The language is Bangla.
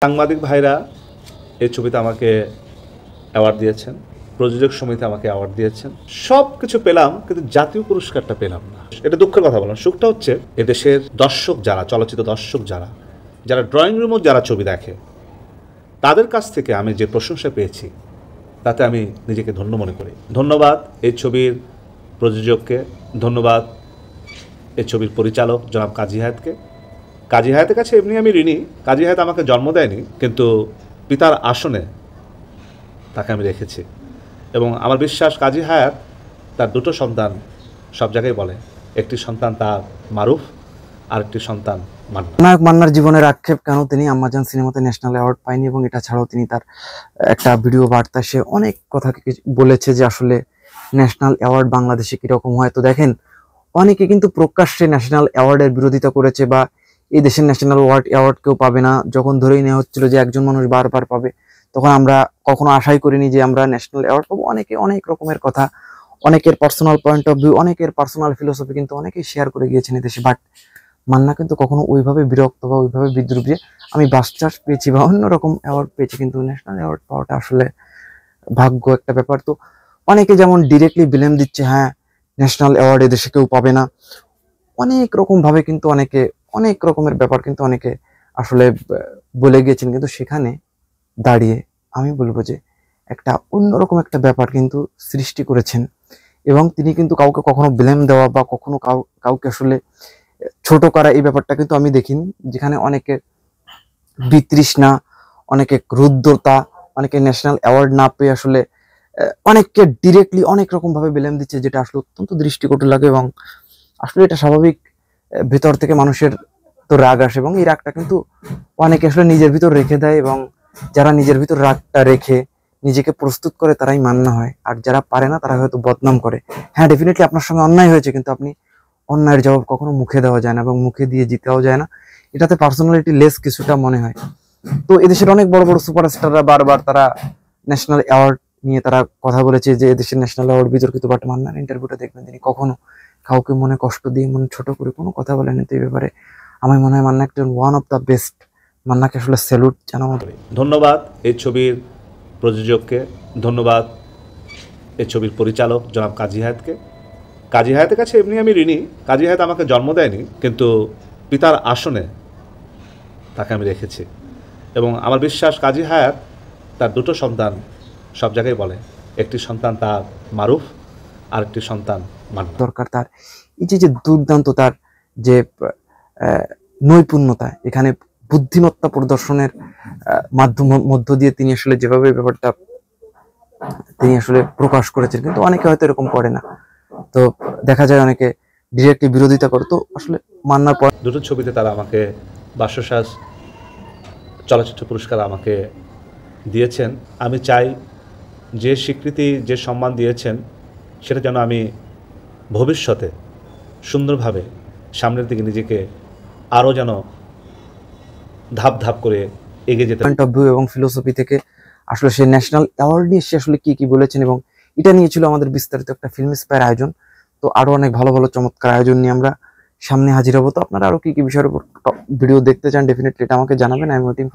সাংবাদিক ভাইরা এই ছবিতে আমাকে অ্যাওয়ার্ড দিয়েছেন, প্রযোজক সমিতি আমাকে অ্যাওয়ার্ড দিয়েছেন, সব কিছু পেলাম, কিন্তু জাতীয় পুরস্কারটা পেলাম না। এটা দুঃখের কথা বললাম। সুখটা হচ্ছে এদেশের দর্শক যারা, চলচ্চিত্র দর্শক যারা, যারা ড্রয়িং রুমও যারা ছবি দেখে, তাদের কাছ থেকে আমি যে প্রশংসা পেয়েছি তাতে আমি নিজেকে ধন্য মনে করি। ধন্যবাদ এই ছবির প্রযোজককে, ধন্যবাদ এই ছবির পরিচালক জনাব কাজী হায়াতকে। কাজী হায়াতের কাছে এমনি আমি ঋণী। কাজী হায়াত আমাকে জন্ম দেয়নি, কিন্তু পিতার আসনে তাকে আমি রেখেছি এবং আমার বিশ্বাস কাজী হায়াত তার দুটো সন্তান সব জায়গায় বলে, একটি সন্তান তার মারুফ আর একটি সন্তান মান্না। নায়ক মান্নার জীবনের আক্ষেপ কেন তিনি আম্মাজান সিনেমাতে ন্যাশনাল অ্যাওয়ার্ড পায়নি, এবং এটা ছাড়াও তিনি তার একটা ভিডিও বার্তা সে অনেক কথা বলেছে যে আসলে ন্যাশনাল অ্যাওয়ার্ড বাংলাদেশে কিরকম হয়। তো দেখেন, অনেকে কিন্তু প্রকাশ্যে ন্যাশনাল অ্যাওয়ার্ডের বিরোধিতা করেছে, বা এই দেশের ন্যাশনাল অ্যাওয়ার্ড কেউ পাবে না। যখন ধরেই নেওয়া হচ্ছিল যে একজন মানুষ বারবার পাবে, তখন আমরা কখনো আশাই করিনি যে আমরা ন্যাশনাল অ্যাওয়ার্ড পাবো। অনেকে অনেক রকমের কথা, অনেকের পার্সোনাল পয়েন্ট অফ ভিউ, অনেকের পার্সোনাল ফিলোসফি কিন্তু অনেকেই শেয়ার করে গিয়েছেন এদেশে। বাট মান্না কিন্তু কখনো ওইভাবে বিরক্ত বা ওইভাবে বিদ্রুপ যে আমি বাস পেয়েছি বা অন্যরকম অ্যাওয়ার্ড পেয়েছি, কিন্তু ন্যাশনাল অ্যাওয়ার্ড পাওয়াটা আসলে ভাগ্য একটা ব্যাপার। তো অনেকে যেমন ডিরেক্টলি ব্লেম দিচ্ছে, হ্যাঁ ন্যাশনাল অ্যাওয়ার্ড এদেশে কেউ পাবে না, অনেক রকম ভাবে কিন্তু অনেকে অনেক রকমের ব্যাপার কিন্তু অনেকে আসলে বলে গিয়েছেন। কিন্তু সেখানে দাঁড়িয়ে আমি বলবো যে একটা অন্যরকম একটা ব্যাপার কিন্তু সৃষ্টি করেছেন, এবং তিনি কিন্তু কাউকে কখনো ব্লেম দেওয়া বা কখনো কাউকে আসলে ছোট করা, এই ব্যাপারটা কিন্তু আমি দেখিনি। যেখানে অনেকে বিতৃষ্ণা, অনেকে রুদ্রতা, অনেকে ন্যাশনাল অ্যাওয়ার্ড না পেয়ে আসলে অনেককে ডিরেক্টলি অনেক রকম ভাবে ব্লেম দিচ্ছে, যেটা আসলে অত্যন্ত দৃষ্টিকটু লাগে। এবং আসলে এটা স্বাভাবিক, ভেতর থেকে মানুষের তো রাগ আসে, এবং এই রাগটা কিন্তু অনেকে আসলে নিজের ভিতর রেখে দেয়, এবং যারা নিজের ভিতর রাগটা রেখে নিজেকে প্রস্তুত করে তারাই মান্য হয়, আর যারা পারে না তারা হয়তো বদনাম করে। হ্যাঁ, ডেফিনেটলি আপনার সঙ্গে অন্যায় হয়েছে, কিন্তু আপনি অন্যায়ের জবাব কখনো মুখে দেওয়া যায় না, এবং মুখে দিয়ে জিতেও যায় না। এটাতে পার্সোনালিটি লেস কিছুটা মনে হয়। তো এদেশের অনেক বড় বড় সুপারস্টাররা বারবার তারা ন্যাশনাল অ্যাওয়ার্ড নিয়ে তারা কথা বলেছে যে এদেশের ন্যাশনাল অ্যাওয়ার্ড বিতর্কিত, বাট মান্নার ইন্টারভিউটা দেখবেন তিনি কখনো কাউকে মনে কষ্ট দিয়ে, মনে ছোট করে কোনো কথা বলেনি। তো এই ব্যাপারে আমার মনে হয় মান্না একজন ওয়ান অফ দ্য বেস্ট। মান্নাকে আসলে স্যালুট জানানো। ধন্যবাদ এই ছবির প্রযোজককে, ধন্যবাদ এই ছবির পরিচালক জনাব কাজী হায়াতকে। কাজী হায়াতের কাছে এমনি আমি ঋণী। কাজী হায়াত আমাকে জন্ম দেয়নি, কিন্তু পিতার আসনে তাকে আমি রেখেছি এবং আমার বিশ্বাস কাজী হায়াত তার দুটো সন্তান সব জায়গায় বলে, একটি সন্তান তার মারুফ আর একটি সন্তান মান্না। দরকার তার এই যে দুর্দান্ত তার যে নৈপুণ্যতা, এখানে বুদ্ধিমত্তা প্রদর্শনের মধ্য দিয়ে তিনি আসলে যেভাবে ব্যাপারটা তিনি আসলে প্রকাশ করেছেন, কিন্তু অনেকে হয়তো এরকম করে না। তো দেখা যায় অনেকে ডিরেক্টলি বিরোধিতা করে। তো আসলে মান্নার পর দুটো ছবিতে তারা আমাকে বার্ষসাজ চলচ্চিত্র পুরস্কার আমাকে দিয়েছেন। আমি চাই যে স্বীকৃতি, যে সম্মান দিয়েছেন, সেটা যেন আমি ভবিষ্যতে সুন্দরভাবে সামনের দিকে নিজেকে আরও যেন ধাপ ধাপ করে এগিয়ে যেতে। পয়েন্ট অফ ভিউ এবং ফিলোসফি থেকে আসলে সেই ন্যাশনাল অ্যাওয়ার্ড নিয়ে সে আসলে কি কি বলেছেন, এবং এটা নিয়ে ছিল আমাদের বিস্তারিত একটা ফিল্ম স্পায়ার আয়োজন। তো আরো অনেক ভালো ভালো চমৎকার আয়োজন নিয়ে আমরা সামনে হাজির হবো। তো আপনারা আরো কি কি বিষয়ের উপর ভিডিও দেখতে চান, ডেফিনেটলি এটা আমাকে জানাবেন। আমি ওয়েটিং।